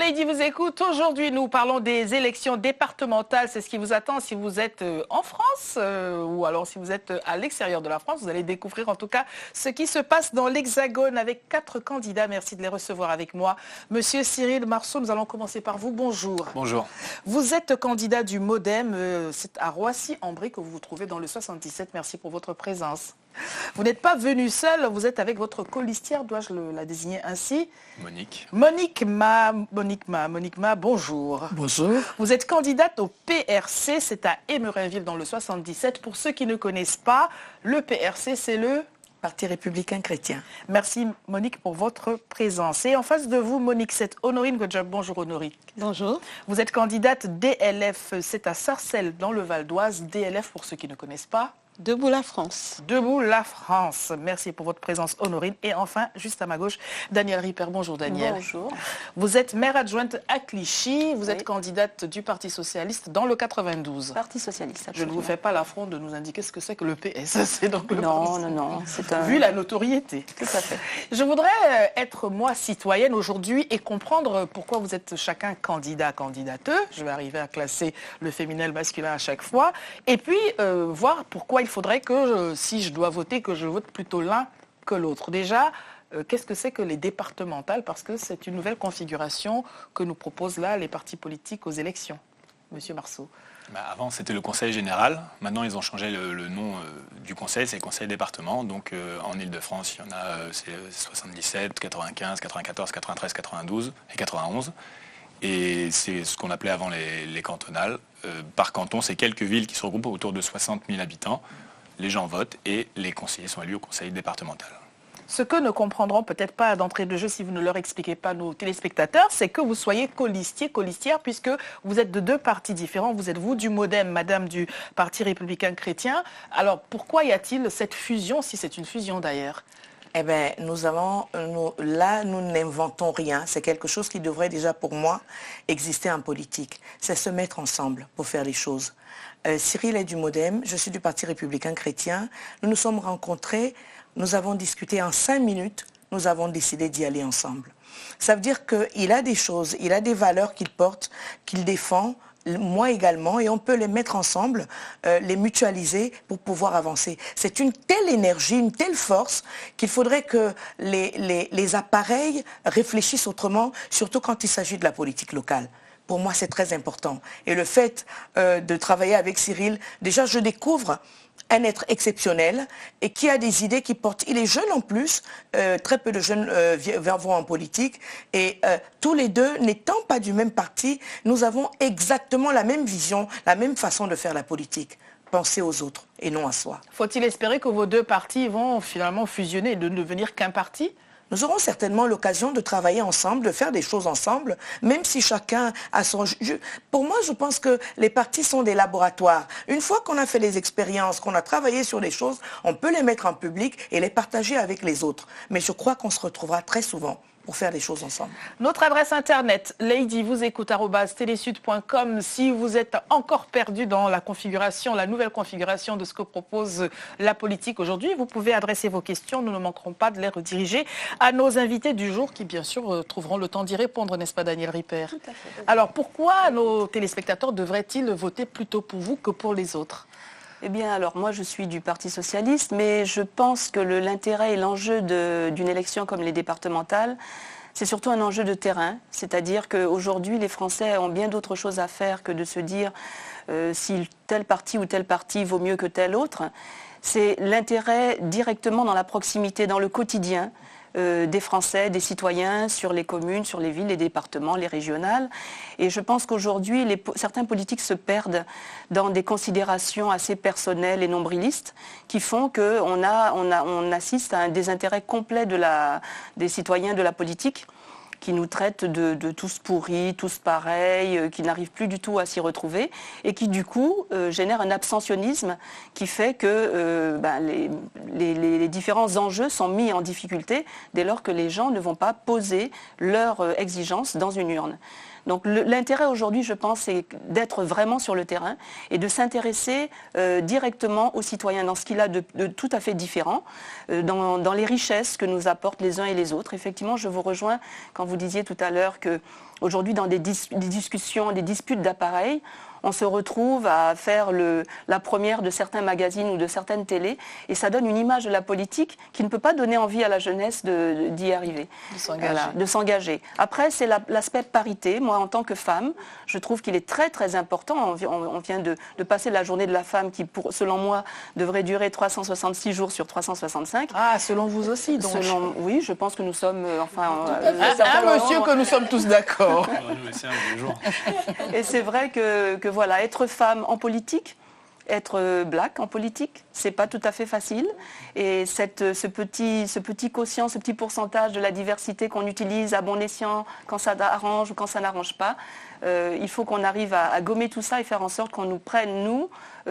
Lady vous écoute. Aujourd'hui, nous parlons des élections départementales. C'est ce qui vous attend si vous êtes en France ou alors si vous êtes à l'extérieur de la France. Vous allez découvrir en tout cas ce qui se passe dans l'Hexagone avec 4 candidats. Merci de les recevoir avec moi. Monsieur Cyril Marceau, nous allons commencer par vous. Bonjour. Bonjour. Vous êtes candidat du MoDem. C'est à Roissy-en-Brie que vous vous trouvez dans le 77. Merci pour votre présence. Vous n'êtes pas venu seul, vous êtes avec votre colistière, dois-je la désigner ainsi? Monique. Monique Ma, bonjour. Bonjour. Vous êtes candidate au PRC, c'est à Emerainville dans le 77. Pour ceux qui ne connaissent pas, le PRC, c'est le Parti républicain chrétien. Merci Monique pour votre présence. Et en face de vous, Monique, c'est Honorine Godjob. Bonjour Honorine. Bonjour. Vous êtes candidate DLF, c'est à Sarcelles dans le Val d'Oise. DLF, pour ceux qui ne connaissent pas. Debout la France. Debout la France. Merci pour votre présence, Honorine. Et enfin, juste à ma gauche, Danielle Ripper. Bonjour Danielle. Bonjour. Vous êtes maire adjointe à Clichy. Vous êtes candidate du Parti Socialiste dans le 92. Parti Socialiste, Je ne vous fais pas l'affront de nous indiquer ce que c'est que le PS. C'est donc le non. C'est un... Vu la notoriété. Tout à fait. Je voudrais être, moi, citoyenne aujourd'hui et comprendre pourquoi vous êtes chacun candidat, candidateux. Je vais arriver à classer le féminin et le masculin à chaque fois. Et puis, voir pourquoi il faudrait que, si je dois voter, que je vote plutôt l'un que l'autre. Déjà, qu'est-ce que c'est que les départementales? Parce que c'est une nouvelle configuration que nous proposent là les partis politiques aux élections. Monsieur Marceau. Avant, c'était le Conseil général. Maintenant, ils ont changé le nom du Conseil, c'est le Conseil département. Donc, en Ile-de-France, il y en a 77, 95, 94, 93, 92 et 91. Et c'est ce qu'on appelait avant les cantonales. Par canton, c'est quelques villes qui se regroupent autour de 60 000 habitants. Les gens votent et les conseillers sont élus au conseil départemental. Ce que ne comprendront peut-être pas d'entrée de jeu si vous ne leur expliquez pas nos téléspectateurs, c'est que vous soyez colistier, colistière, puisque vous êtes de 2 partis différents. Vous êtes vous du MoDem, madame du Parti républicain chrétien. Alors pourquoi y a-t-il cette fusion, si c'est une fusion d'ailleurs? Eh bien, nous n'inventons rien. C'est quelque chose qui devrait déjà, pour moi, exister en politique. C'est se mettre ensemble pour faire les choses. Cyril est du MoDem, je suis du Parti républicain chrétien. Nous nous sommes rencontrés, nous avons discuté en 5 minutes, nous avons décidé d'y aller ensemble. Ça veut dire qu'il a des choses, il a des valeurs qu'il porte, qu'il défend, moi également, et on peut les mettre ensemble, les mutualiser pour pouvoir avancer. C'est une telle énergie, une telle force qu'il faudrait que les appareils réfléchissent autrement, surtout quand il s'agit de la politique locale. Pour moi, c'est très important. Et le fait de travailler avec Cyril, déjà, je découvre un être exceptionnel et qui a des idées qui portent. Il est jeune en plus, très peu de jeunes vont en politique et tous les deux, n'étant pas du même parti, nous avons exactement la même vision, la même façon de faire la politique. Penser aux autres et non à soi. Faut-il espérer que vos 2 partis vont finalement fusionner et de ne devenir qu'un parti? Nous aurons certainement l'occasion de travailler ensemble, de faire des choses ensemble, même si chacun a son... Pour moi, je pense que les partis sont des laboratoires. Une fois qu'on a fait les expériences, qu'on a travaillé sur les choses, on peut les mettre en public et les partager avec les autres. Mais je crois qu'on se retrouvera très souvent pour faire les choses ensemble. Notre adresse internet, ladyvousécoute@telesud.com. Si vous êtes encore perdu dans la configuration, la nouvelle configuration de ce que propose la politique aujourd'hui, vous pouvez adresser vos questions. Nous ne manquerons pas de les rediriger à nos invités du jour qui, bien sûr, trouveront le temps d'y répondre, n'est-ce pas, Danielle Ripper? Tout à fait. Alors, pourquoi nos téléspectateurs devraient-ils voter plutôt pour vous que pour les autres? Eh bien, alors, moi, je suis du Parti Socialiste, mais je pense que l'intérêt et l'enjeu d'une élection comme les départementales, c'est surtout un enjeu de terrain. C'est-à-dire qu'aujourd'hui, les Français ont bien d'autres choses à faire que de se dire si tel parti ou tel parti vaut mieux que tel autre. C'est l'intérêt directement dans la proximité, dans le quotidien des Français, des citoyens, sur les communes, sur les villes, les départements, les régionales. Et je pense qu'aujourd'hui, certains politiques se perdent dans des considérations assez personnelles et nombrilistes qui font qu'on assiste à un désintérêt complet des citoyens de la politique, qui nous traitent de tous pourris, tous pareils, qui n'arrivent plus du tout à s'y retrouver et qui du coup génèrent un abstentionnisme qui fait que les différents enjeux sont mis en difficulté dès lors que les gens ne vont pas poser leurs exigences dans une urne. Donc l'intérêt aujourd'hui, je pense, c'est d'être vraiment sur le terrain et de s'intéresser directement aux citoyens dans ce qu'il a de tout à fait différent, dans les richesses que nous apportent les uns et les autres. Effectivement, je vous rejoins quand vous disiez tout à l'heure que aujourd'hui, dans des discussions, des disputes d'appareils, on se retrouve à faire la première de certains magazines ou de certaines télés, et ça donne une image de la politique qui ne peut pas donner envie à la jeunesse d'y arriver. De s'engager. Après, c'est l'aspect parité. Moi, en tant que femme, je trouve qu'il est très très important. On vient de passer la journée de la femme qui, selon moi, devrait durer 366 jours sur 365. Ah, selon vous aussi, donc. Oui, je pense que nous sommes... monsieur que nous sommes tous d'accord. Et c'est vrai que voilà, être femme en politique, être black en politique, c'est pas tout à fait facile. Et ce petit quotient, ce petit pourcentage de la diversité qu'on utilise à bon escient quand ça arrange ou quand ça n'arrange pas, il faut qu'on arrive à gommer tout ça et faire en sorte qu'on nous prenne, nous,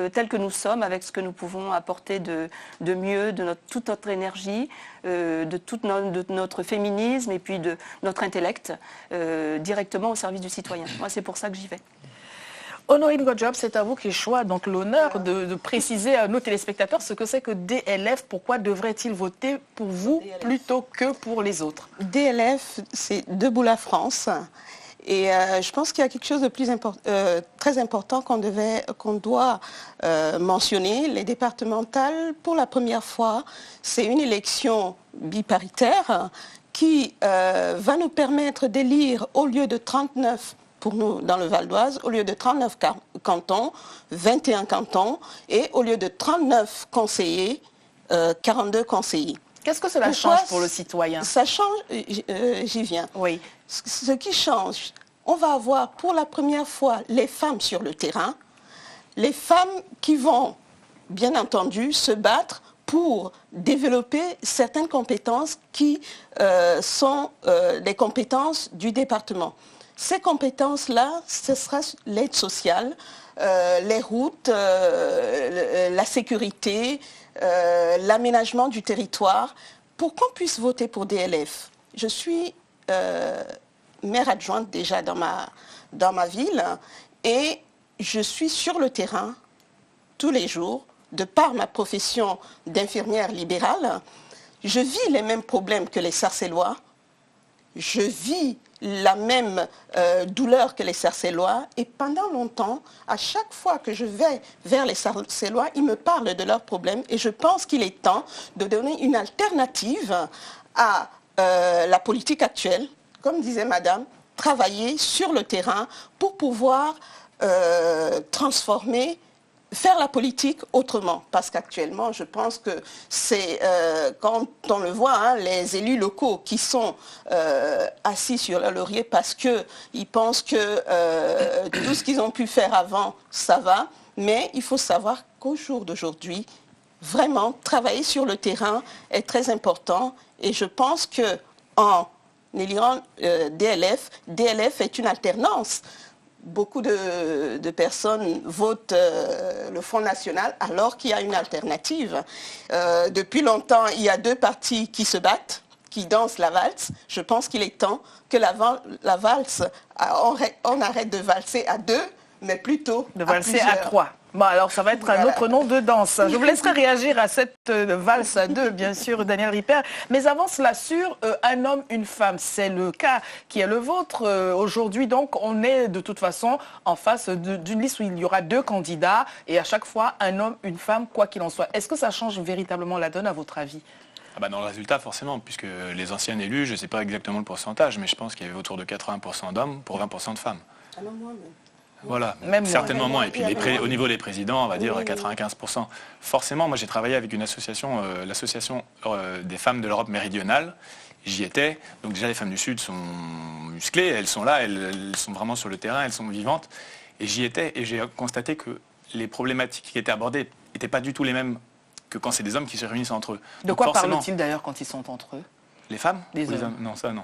tels que nous sommes, avec ce que nous pouvons apporter de mieux, toute notre énergie, de notre féminisme et puis de notre intellect, directement au service du citoyen. Moi, c'est pour ça que j'y vais. Honorine Godjob, c'est à vous qui choix donc l'honneur de préciser à nos téléspectateurs ce que c'est que DLF. Pourquoi devraient-ils voter pour vous plutôt que pour les autres? DLF, c'est Debout la France. Et je pense qu'il y a quelque chose de très important qu'on doit mentionner. Les départementales, pour la première fois, c'est une élection biparitaire qui va nous permettre d'élire, au lieu de 39 pour nous dans le Val d'Oise, au lieu de 39 cantons, 21 cantons, et au lieu de 39 conseillers, 42 conseillers. Qu'est-ce que cela change pour le citoyen? Ça change, j'y viens. Oui. Ce qui change, on va avoir pour la première fois les femmes sur le terrain, les femmes qui vont, bien entendu, se battre pour développer certaines compétences qui sont les compétences du département. Ces compétences-là, ce sera l'aide sociale, les routes, la sécurité, l'aménagement du territoire, pour qu'on puisse voter pour DLF. Je suis maire adjointe déjà dans ma ville et je suis sur le terrain tous les jours, de par ma profession d'infirmière libérale. Je vis les mêmes problèmes que les Sarcellois. Je vis la même douleur que les Sarcellois, et pendant longtemps, à chaque fois que je vais vers les Sarcellois, ils me parlent de leurs problèmes, et je pense qu'il est temps de donner une alternative à la politique actuelle, comme disait madame, travailler sur le terrain pour pouvoir transformer, faire la politique autrement, parce qu'actuellement, je pense que c'est, quand on le voit, hein, les élus locaux qui sont assis sur leur laurier parce qu'ils pensent que tout ce qu'ils ont pu faire avant, ça va, mais il faut savoir qu'au jour d'aujourd'hui, vraiment, travailler sur le terrain est très important, et je pense qu'en éliant DLF est une alternance. Beaucoup de personnes votent le Front National alors qu'il y a une alternative. Depuis longtemps, il y a deux partis qui se battent, qui dansent la valse. Je pense qu'il est temps que la valse, on arrête de valser à deux, mais plutôt de valser à trois. Bon, alors ça va être un autre nom de danse. Je vous laisserai réagir à cette valse à deux, bien sûr, Daniel Ripert. Mais avant cela, sur un homme, une femme, c'est le cas qui est le vôtre. Aujourd'hui, donc, on est de toute façon en face d'une liste où il y aura deux candidats et à chaque fois, un homme, une femme, quoi qu'il en soit. Est-ce que ça change véritablement la donne, à votre avis? Dans le résultat, forcément, puisque les anciens élus, je ne sais pas exactement le pourcentage, mais je pense qu'il y avait autour de 80% d'hommes pour 20% de femmes. Ah non, moi, mais... Voilà, même certainement moins. Et puis au niveau des présidents, on va dire 95%. Forcément, moi j'ai travaillé avec une association, l'association des femmes de l'Europe méridionale. J'y étais. Donc déjà les femmes du Sud sont musclées, elles sont là, elles sont vraiment sur le terrain, elles sont vivantes. Et j'y étais et j'ai constaté que les problématiques qui étaient abordées n'étaient pas du tout les mêmes que quand c'est des hommes qui se réunissent entre eux. De quoi parlent-ils d'ailleurs quand ils sont entre eux? Les femmes? Les hommes. Non, ça non.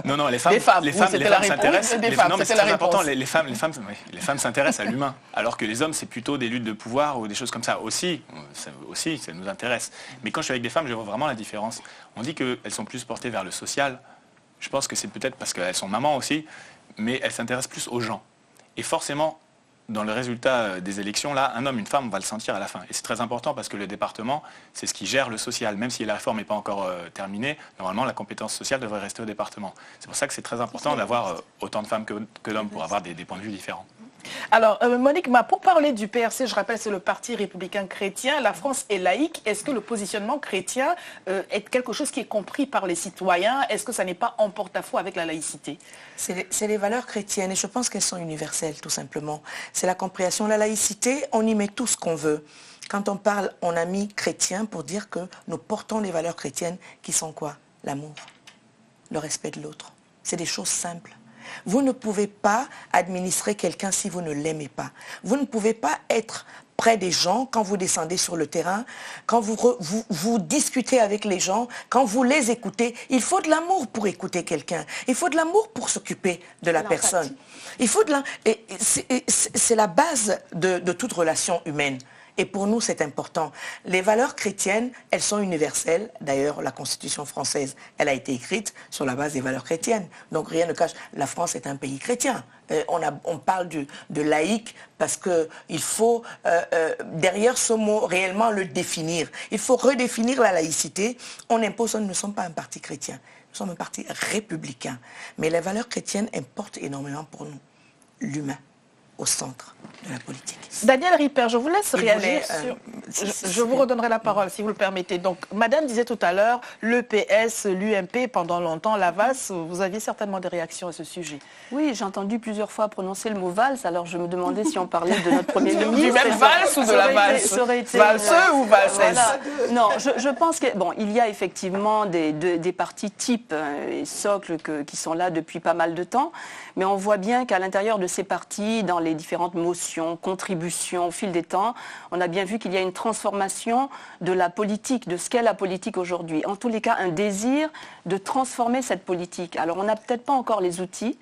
non, les femmes. Les femmes s'intéressent. Non, mais c'est très important. Les femmes s'intéressent à l'humain, alors que les hommes, c'est plutôt des luttes de pouvoir ou des choses comme ça. Aussi, ça nous intéresse. Mais quand je suis avec des femmes, je vois vraiment la différence. On dit qu'elles sont plus portées vers le social Je pense que c'est peut-être parce qu'elles sont mamans aussi, mais elles s'intéressent plus aux gens. Et forcément, dans le résultat des élections, là, un homme, une femme, on va le sentir à la fin. Et c'est très important parce que le département, c'est ce qui gère le social. Même si la réforme n'est pas encore terminée, normalement, la compétence sociale devrait rester au département. C'est pour ça que c'est très important d'avoir autant de femmes que d'hommes pour avoir des points de vue différents. Alors, Monique, pour parler du PRC, je rappelle, c'est le Parti républicain chrétien. La France est laïque. Est-ce que le positionnement chrétien est quelque chose qui est compris par les citoyens? Est-ce que ça n'est pas en porte-à-faux avec la laïcité? C'est les valeurs chrétiennes et je pense qu'elles sont universelles, tout simplement. C'est la compréhension. La laïcité, on y met tout ce qu'on veut. Quand on parle, on a mis chrétien pour dire que nous portons les valeurs chrétiennes qui sont quoi? L'amour, le respect de l'autre. C'est des choses simples. Vous ne pouvez pas administrer quelqu'un si vous ne l'aimez pas. Vous ne pouvez pas être près des gens quand vous descendez sur le terrain, quand vous discutez avec les gens, quand vous les écoutez. Il faut de l'amour pour écouter quelqu'un. Il faut de l'amour pour s'occuper de la personne. Il faut de c'est la base de toute relation humaine. Et pour nous, c'est important. Les valeurs chrétiennes, elles sont universelles. D'ailleurs, la Constitution française, elle a été écrite sur la base des valeurs chrétiennes. Donc rien ne cache, la France est un pays chrétien. On parle de laïque parce qu'il faut, derrière ce mot, réellement le définir. Il faut redéfinir la laïcité. On impose, nous ne sommes pas un parti chrétien. Nous sommes un parti républicain. Mais les valeurs chrétiennes importent énormément pour nous. L'humain au centre de la politique. Daniel Ripert, je vous laisse réagir sur... Je vous redonnerai la parole, si vous le permettez. Donc, Madame disait tout à l'heure, le PS, l'UMP, pendant longtemps, la valse, vous aviez certainement des réactions à ce sujet. Oui, j'ai entendu plusieurs fois prononcer le mot valse, alors je me demandais si on parlait de notre Premier ministre. Du même valse ou de la valse? Valseux ou valseuse? Voilà. Non, je pense que, bon, il y a effectivement des partis types et socles qui sont là depuis pas mal de temps, mais on voit bien qu'à l'intérieur de ces partis, dans les différentes motions, contributions au fil des temps, on a bien vu qu'il y a une transformation de la politique, de ce qu'est la politique aujourd'hui. En tous les cas, un désir de transformer cette politique. Alors, on n'a peut-être pas encore les outils,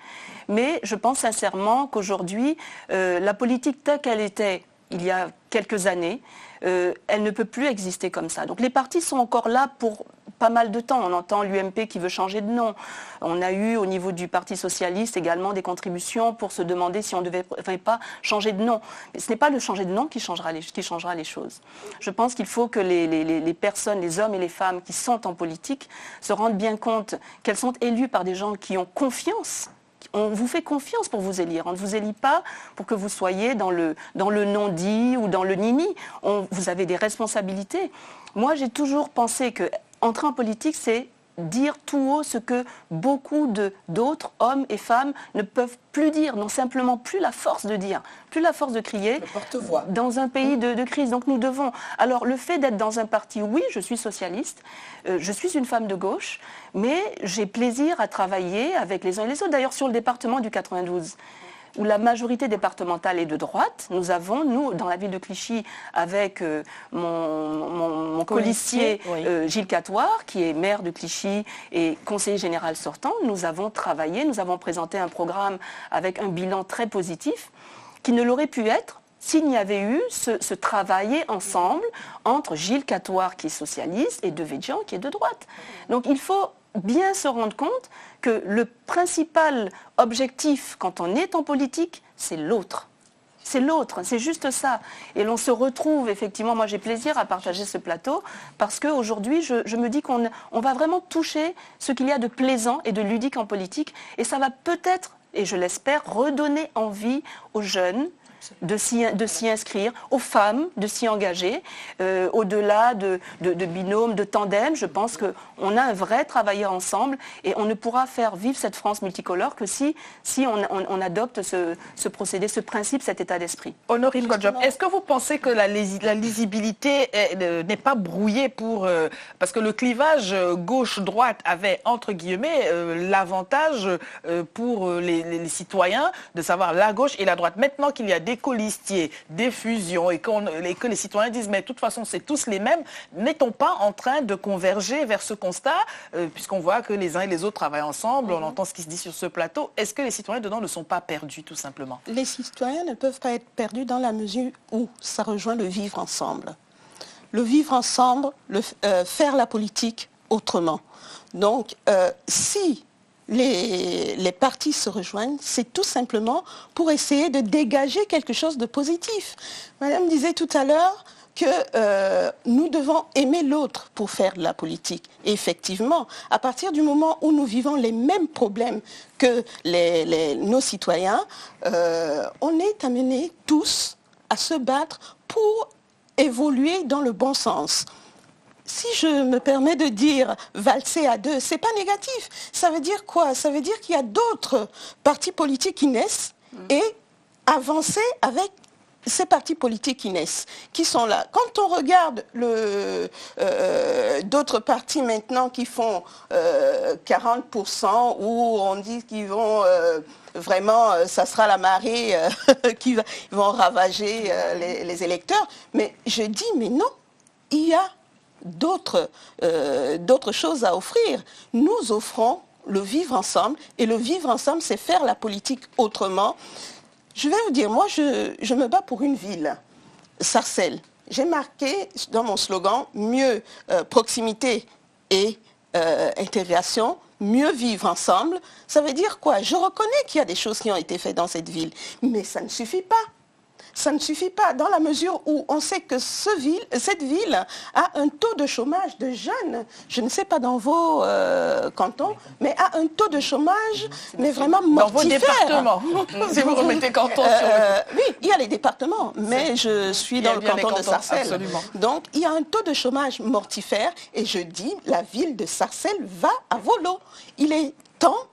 mais je pense sincèrement qu'aujourd'hui, la politique telle qu'elle était il y a quelques années, elle ne peut plus exister comme ça. Donc les partis sont encore là pour pas mal de temps. On entend l'UMP qui veut changer de nom. On a eu au niveau du Parti socialiste également des contributions pour se demander si on ne devait pas changer de nom. Mais ce n'est pas le changer de nom qui changera les choses. Je pense qu'il faut que les personnes, les hommes et les femmes qui sont en politique se rendent bien compte qu'elles sont élues par des gens qui ont confiance. On vous fait confiance pour vous élire. On ne vous élit pas pour que vous soyez dans le non-dit ou dans le nini. Vous avez des responsabilités. Moi, j'ai toujours pensé qu'entrer en politique, c'est dire tout haut ce que beaucoup d'autres hommes et femmes ne peuvent plus dire, n'ont simplement plus la force de dire, plus la force de crier dans un pays de crise. Donc nous devons... Alors le fait d'être dans un parti, oui, je suis socialiste, je suis une femme de gauche, mais j'ai plaisir à travailler avec les uns et les autres. D'ailleurs sur le département du 92, où la majorité départementale est de droite. Nous avons, dans la ville de Clichy, avec mon colistier Gilles Catoire, qui est maire de Clichy et conseiller général sortant, nous avons travaillé, nous avons présenté un programme avec un bilan très positif, qui ne l'aurait pu être s'il n'y avait eu ce travailler ensemble entre Gilles Catoire, qui est socialiste, et Devedjian, qui est de droite. Donc il faut bien se rendre compte que le principal objectif quand on est en politique, c'est l'autre. C'est l'autre, c'est juste ça. Et l'on se retrouve, effectivement, moi j'ai plaisir à partager ce plateau, parce qu'aujourd'hui, je me dis qu'on va vraiment toucher ce qu'il y a de plaisant et de ludique en politique, et ça va peut-être, et je l'espère, redonner envie aux jeunes de s'y inscrire, aux femmes de s'y engager, au-delà de binômes, de tandems. Je pense qu'on a un vrai travailler ensemble et on ne pourra faire vivre cette France multicolore que si on adopte ce procédé, ce principe, cet état d'esprit. Honorine Godjob, est-ce que vous pensez que la lisibilité n'est pas brouillée parce que le clivage gauche-droite avait, entre guillemets, l'avantage pour les citoyens de savoir la gauche et la droite. Maintenant qu'il y a des colistiers, des fusions et que les citoyens disent mais de toute façon c'est tous les mêmes, n'est-on pas en train de converger vers ce constat puisqu'on voit que les uns et les autres travaillent ensemble, on entend ce qui se dit sur ce plateau. Est-ce que les citoyens dedans ne sont pas perdus tout simplement? Les citoyens ne peuvent pas être perdus dans la mesure où ça rejoint le vivre ensemble. Le vivre ensemble, faire la politique autrement. Donc si les partis se rejoignent, c'est tout simplement pour essayer de dégager quelque chose de positif. Madame disait tout à l'heure que nous devons aimer l'autre pour faire de la politique. Et effectivement, à partir du moment où nous vivons les mêmes problèmes que nos citoyens, on est amenés tous à se battre pour évoluer dans le bon sens. Si je me permets de dire valser à deux, c'est pas négatif. Ça veut dire quoi? Ça veut dire qu'il y a d'autres partis politiques qui naissent et avancer avec ces partis politiques qui naissent, qui sont là. Quand on regarde d'autres partis maintenant qui font 40%, où on dit qu'ils vont vraiment, ça sera la marée qui vont ravager les électeurs, mais je dis, mais non, il y a d'autres choses à offrir. Nous offrons le vivre ensemble, et le vivre ensemble, c'est faire la politique autrement. Je vais vous dire, moi, je me bats pour une ville, Sarcelles. J'ai marqué dans mon slogan, mieux proximité et intégration, mieux vivre ensemble. Ça veut dire quoi? Je reconnais qu'il y a des choses qui ont été faites dans cette ville, mais ça ne suffit pas. Ça ne suffit pas dans la mesure où on sait que cette ville a un taux de chômage de jeunes, je ne sais pas dans vos cantons, mais a un taux de chômage, mais vraiment mortifère. Dans vos départements, si vous remettez canton sur le... Oui, il y a les départements, mais je suis dans le canton de Sarcelles. Absolument. Donc, il y a un taux de chômage mortifère et je dis, la ville de Sarcelles va à volo. Il est temps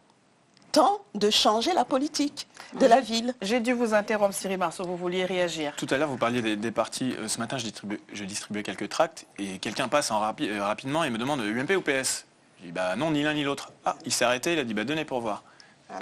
de changer la politique de la ville. J'ai dû vous interrompre, Cyril Marceau, vous vouliez réagir. Tout à l'heure, vous parliez des partis. Ce matin, je distribuais quelques tracts et quelqu'un passe rapidement et me demande UMP ou PS. Je dis bah non, ni l'un ni l'autre. Ah, il s'est arrêté, il a dit bah donnez pour voir.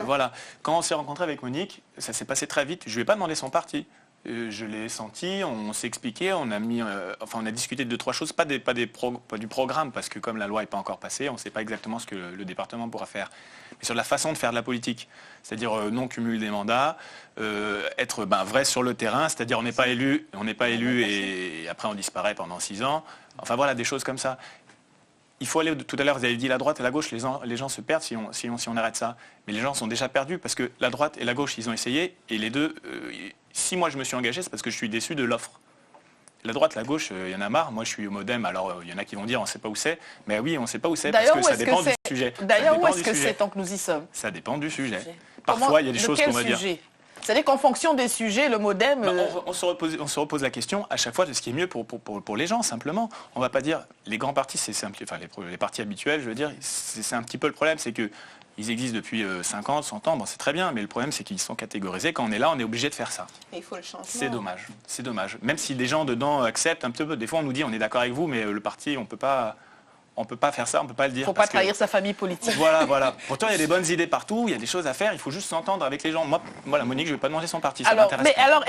Voilà. Quand on s'est rencontré avec Monique, ça s'est passé très vite. Je ne lui ai pas demandé son parti. Je l'ai senti, on s'est expliqué, on a discuté de 2-3 choses, pas du programme, parce que comme la loi n'est pas encore passée, on ne sait pas exactement ce que le département pourra faire. Mais sur la façon de faire de la politique, c'est-à-dire non cumul des mandats, être vrai sur le terrain, c'est-à-dire on n'est pas élu et après on disparaît pendant 6 ans. Enfin voilà, des choses comme ça. Il faut aller, tout à l'heure vous avez dit la droite et la gauche, les gens se perdent si on arrête ça. Mais les gens sont déjà perdus parce que la droite et la gauche, ils ont essayé et les deux, si moi je me suis engagé, c'est parce que je suis déçu de l'offre. La droite, la gauche, il y en a marre. Moi je suis au MoDem, alors il y en a qui vont dire on ne sait pas où c'est. Mais oui, on ne sait pas où c'est parce que ça dépend du sujet. D'ailleurs, où est-ce que c'est tant que nous y sommes? Ça dépend du sujet. Parfois, il y a des choses qu'on va dire. C'est-à-dire qu'en fonction des sujets, le MoDem... On se repose la question à chaque fois de ce qui est mieux pour les gens, simplement. On ne va pas dire... Les grands partis, c'est simple. Enfin, les partis habituels, je veux dire, c'est un petit peu le problème, c'est qu'ils existent depuis 50, 100 ans, bon, c'est très bien, mais le problème, c'est qu'ils sont catégorisés. Quand on est là, on est obligé de faire ça. Et il faut le changer. C'est dommage, c'est dommage. Même si des gens dedans acceptent un petit peu, des fois on nous dit on est d'accord avec vous, mais le parti, on ne peut pas faire ça, on ne peut pas le dire. Il ne faut pas trahir sa famille politique. Voilà. Pourtant, il y a des bonnes idées partout, il y a des choses à faire, il faut juste s'entendre avec les gens. Moi, voilà, Monique, je ne vais pas demander son parti, ça m'intéresse pas. Alors,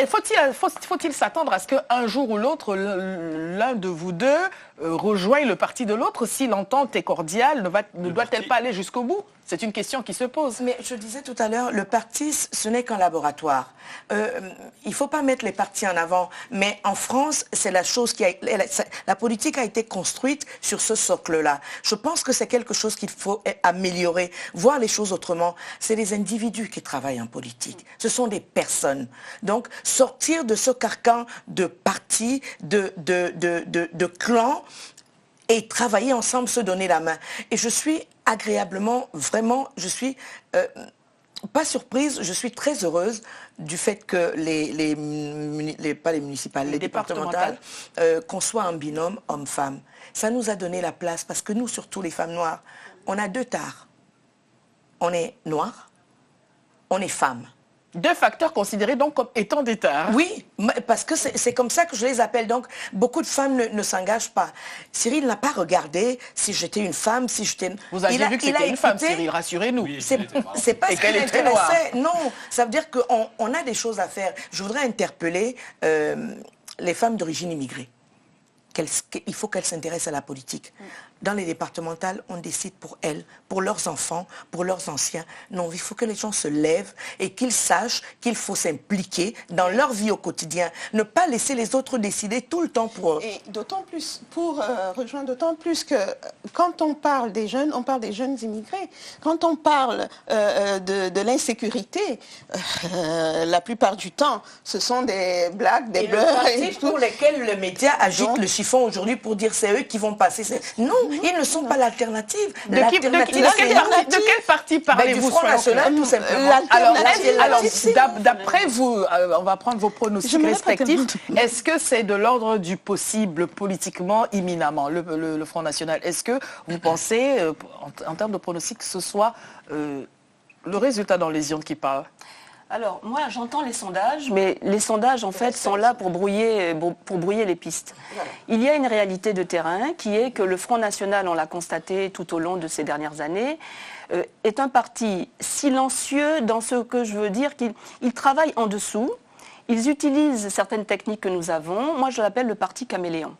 faut-il s'attendre à ce qu'un jour ou l'autre, l'un de vous deux rejoigne le parti de l'autre si l'entente est cordiale, ne doit-elle pas aller jusqu'au bout? C'est une question qui se pose. Mais je disais tout à l'heure, le parti, ce n'est qu'un laboratoire. Il ne faut pas mettre les partis en avant. Mais en France, c'est la chose la politique a été construite sur ce socle-là. Je pense que c'est quelque chose qu'il faut améliorer, voir les choses autrement. C'est les individus qui travaillent en politique. Ce sont des personnes. Donc, sortir de ce carcan de partis, de clans, et travailler ensemble, se donner la main. Et je suis agréablement, vraiment, je suis pas surprise, je suis très heureuse du fait que pas les municipales, les départementales, qu'on soit en binôme homme-femme. Ça nous a donné la place parce que nous, surtout les femmes noires, on a 2 tares. On est noir, on est femme. 2 facteurs considérés donc comme étant des tares. Oui, parce que c'est comme ça que je les appelle. Donc, beaucoup de femmes ne s'engagent pas. Cyril n'a pas regardé si j'étais une femme, si j'étais... Vous avez vu que c'était une femme, Cyril, rassurez-nous. Oui, c'est pas ce qui l'intéressait. Non, ça veut dire qu'on a des choses à faire. Je voudrais interpeller les femmes d'origine immigrée. Il faut qu'elles s'intéressent à la politique. dans les départementales, on décide pour elles, pour leurs enfants, pour leurs anciens. Non, il faut que les gens se lèvent et qu'ils sachent qu'il faut s'impliquer dans leur vie au quotidien. Ne pas laisser les autres décider tout le temps pour eux. Et d'autant plus, pour rejoindre d'autant plus que quand on parle des jeunes immigrés. Quand on parle de l'insécurité, la plupart du temps, ce sont des blagues, des blurs. Et pour lesquels le média agite le chiffon aujourd'hui pour dire c'est eux qui vont passer. Non, ils ne sont pas l'alternative. De quel parti parlez-vous? Du Front National, tout simplement. Alors, d'après vous, on va prendre vos pronostics respectifs. Est-ce que c'est de l'ordre du possible politiquement imminemment, le Front National? Est-ce que vous pensez, en termes de pronostics, que ce soit le résultat dans les urnes qui parle? Alors, moi, j'entends les sondages, mais les sondages, en fait, sont là pour brouiller les pistes. Il y a une réalité de terrain qui est que le Front National, on l'a constaté tout au long de ces dernières années, est un parti silencieux dans ce que je veux dire, qu'il travaille en dessous. Ils utilisent certaines techniques que nous avons. Moi, je l'appelle le parti caméléon.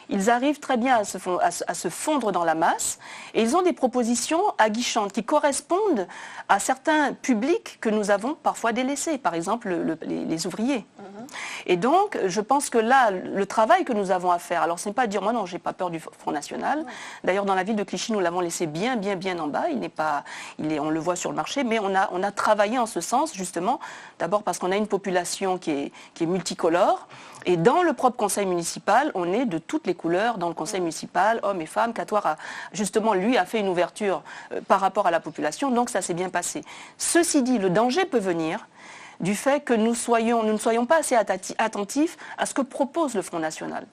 Ils arrivent très bien à se fondre dans la masse et ils ont des propositions aguichantes qui correspondent à certains publics que nous avons parfois délaissés, par exemple les ouvriers. Et donc, je pense que là, le travail que nous avons à faire, alors ce n'est pas dire, moi non, j'ai pas peur du Front National. D'ailleurs, dans la ville de Clichy, nous l'avons laissé bien en bas. On le voit sur le marché, mais on a travaillé en ce sens, justement, d'abord parce qu'on a une population qui est multicolore. Et dans le propre conseil municipal, on est de toutes les couleurs dans le conseil municipal, hommes et femmes. Catoire, justement, lui, a fait une ouverture par rapport à la population, donc ça s'est bien passé. Ceci dit, le danger peut venir du fait que nous ne soyons pas assez attentifs à ce que propose le Front National.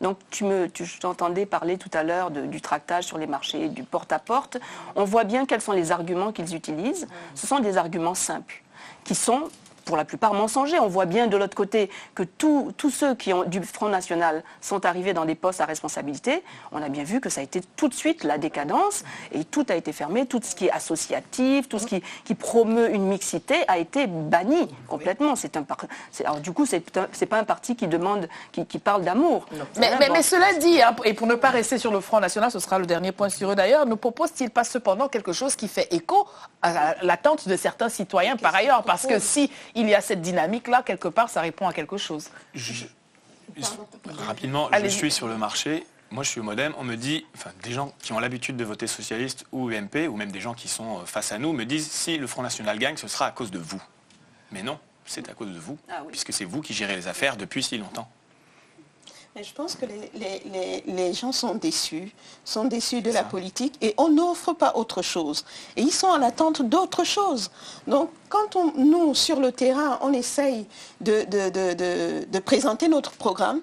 Donc, je t'entendais parler tout à l'heure du tractage sur les marchés, du porte-à-porte. On voit bien quels sont les arguments qu'ils utilisent. Ce sont des arguments simples, qui sont pour la plupart mensongers. On voit bien de l'autre côté que tous ceux qui ont du Front National sont arrivés dans des postes à responsabilité. On a bien vu que ça a été tout de suite la décadence et tout a été fermé. Tout ce qui est associatif, tout ce qui promeut une mixité a été banni complètement. Alors du coup, c'est pas un parti qui parle d'amour. Mais cela dit, hein, et pour ne pas rester sur le Front National, ce sera le dernier point sur eux d'ailleurs, ne propose-t-il pas cependant quelque chose qui fait écho à l'attente de certains citoyens par ailleurs? Parce que si il y a cette dynamique-là, quelque part, ça répond à quelque chose. Rapidement, je suis sur le marché. Moi, je suis au Modem. On me dit, des gens qui ont l'habitude de voter socialiste ou UMP, ou même des gens qui sont face à nous, me disent si le Front National gagne, ce sera à cause de vous. Mais non, c'est à cause de vous, puisque c'est vous qui gérez les affaires depuis si longtemps. Je pense que les gens sont déçus de la politique et on n'offre pas autre chose. Et ils sont en attente d'autre chose. Donc, quand nous, sur le terrain, on essaye de présenter notre programme,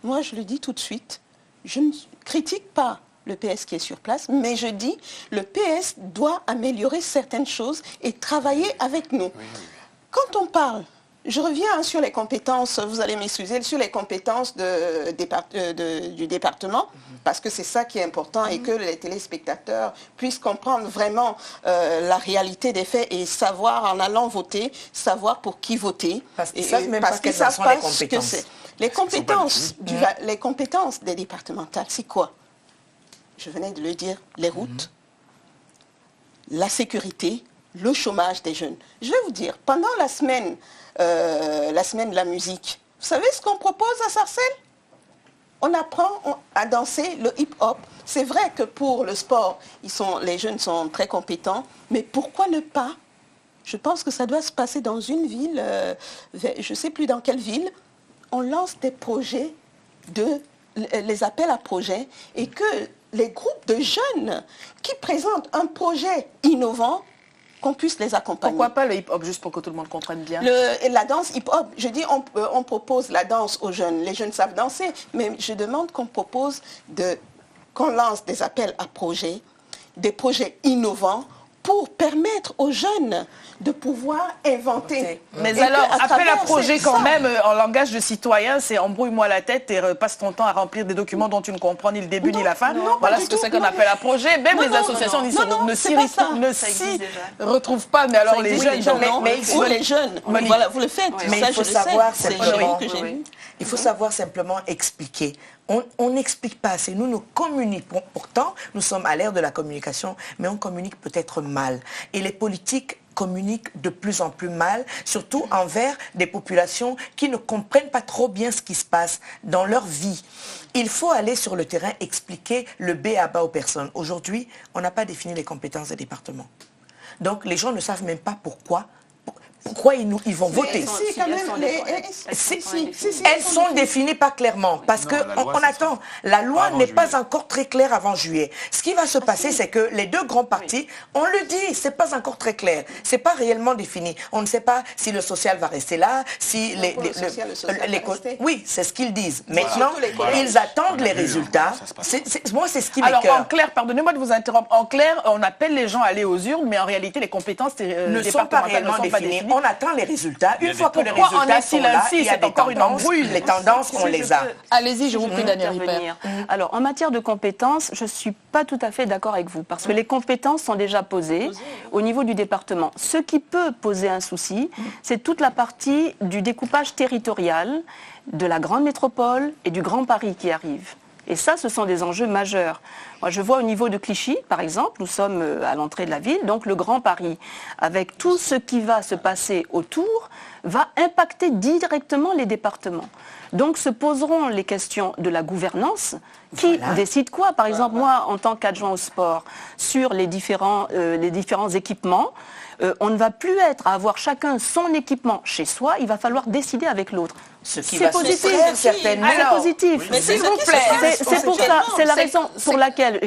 moi, je le dis tout de suite, je ne critique pas le PS qui est sur place, mais je dis le PS doit améliorer certaines choses et travailler avec nous. Quand on parle, je reviens sur les compétences, vous allez m'excuser, sur les compétences du département, parce que c'est ça qui est important et que les téléspectateurs puissent comprendre vraiment la réalité des faits et savoir, en allant voter, savoir pour qui voter. Parce qu'ils savent même pas quelles sont les compétences. Les compétences des départementales, c'est quoi? Je venais de le dire, les routes, la sécurité, le chômage des jeunes. Je vais vous dire, pendant la semaine de la musique, vous savez ce qu'on propose à Sarcelles? On apprend à danser le hip-hop. C'est vrai que pour le sport, les jeunes sont très compétents, mais pourquoi ne pas? Je pense que ça doit se passer dans une ville, je ne sais plus dans quelle ville, on lance des projets, les appels à projets, et que les groupes de jeunes qui présentent un projet innovant, qu'on puisse les accompagner. Pourquoi pas le hip-hop, juste pour que tout le monde comprenne bien? La danse hip-hop, je dis, on propose la danse aux jeunes. Les jeunes savent danser, mais je demande qu'on lance des appels à projets, des projets innovants, pour permettre aux jeunes de pouvoir inventer. Mais alors, appel à projet quand même, en langage de citoyen, c'est embrouille-moi la tête et passe ton temps à remplir des documents dont tu ne comprends ni le début ni la fin. Voilà ce que c'est qu'on appelle à projet. Même les associations ne s'y retrouvent pas. Mais alors les jeunes... Ou les jeunes, voilà, vous le faites. Mais il faut savoir simplement... Il faut savoir simplement expliquer On n'explique pas assez. Nous communiquons. Pourtant, nous sommes à l'ère de la communication, mais on communique peut-être mal. Et les politiques communiquent de plus en plus mal, surtout envers des populations qui ne comprennent pas trop bien ce qui se passe dans leur vie. Il faut aller sur le terrain expliquer le B à bas aux personnes. Aujourd'hui, on n'a pas défini les compétences des départements. Donc, les gens ne savent même pas pourquoi ils vont voter. Elles sont définies pas clairement parce qu'on attend. La loi n'est pas encore très claire avant juillet. Ce qui va se passer, c'est que les deux grands partis, on le dit, c'est pas encore très clair. C'est pas réellement défini. On ne sait pas si le social va rester là, si oui, c'est ce qu'ils disent. Maintenant, ils attendent les résultats. Moi, c'est ce qui m'écoeure. Alors, en clair, pardonnez-moi de vous interrompre. En clair, on appelle les gens à aller aux urnes, mais en réalité, les compétences ne sont pas réellement définies. On attend les résultats. Une fois que les résultats sont là, il y a des tendances. Les tendances, on les a. Allez-y, je vous prie, Daniel Ripert. Alors, en matière de compétences, je ne suis pas tout à fait d'accord avec vous, parce que les compétences sont déjà posées au niveau du département. Ce qui peut poser un souci, c'est toute la partie du découpage territorial de la grande métropole et du Grand Paris qui arrive. Et ça, ce sont des enjeux majeurs. Moi, je vois au niveau de Clichy, par exemple, nous sommes à l'entrée de la ville, donc le Grand Paris, avec tout ce qui va se passer autour, va impacter directement les départements. Donc se poseront les questions de la gouvernance. Qui décide quoi? Par exemple, moi, en tant qu'adjoint au sport, sur les différents équipements, on ne va plus être à avoir chacun son équipement chez soi, il va falloir décider avec l'autre. C'est positif, certainement. C'est positif. Mais s'il vous plaît. C'est pour ça, c'est la raison pour laquelle,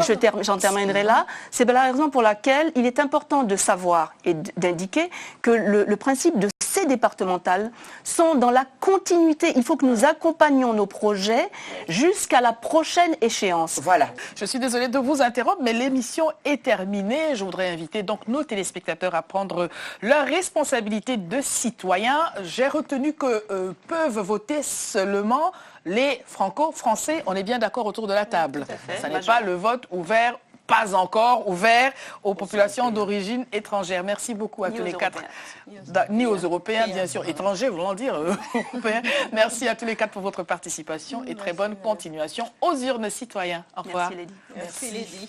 j'en terminerai là, c'est la raison pour laquelle il est important de savoir et d'indiquer que le principe de ces départementales sont dans la continuité. Il faut que nous accompagnions nos projets jusqu'à la prochaine échéance. Voilà. Je suis désolée de vous interrompre, mais l'émission est terminée. Je voudrais inviter donc nos téléspectateurs à prendre leur responsabilité de citoyens. J'ai retenu que peuvent voter seulement les franco-français. On est bien d'accord autour de la table. Ça n'est pas le vote ouvert, pas encore ouvert aux populations d'origine étrangère. Merci beaucoup à tous les quatre. Ni aux Européens, bien sûr. Étrangers, voulant dire européens. Merci à tous les quatre pour votre participation et très bonne continuation aux urnes citoyens. Au revoir. Merci, Lady. Merci, Lady.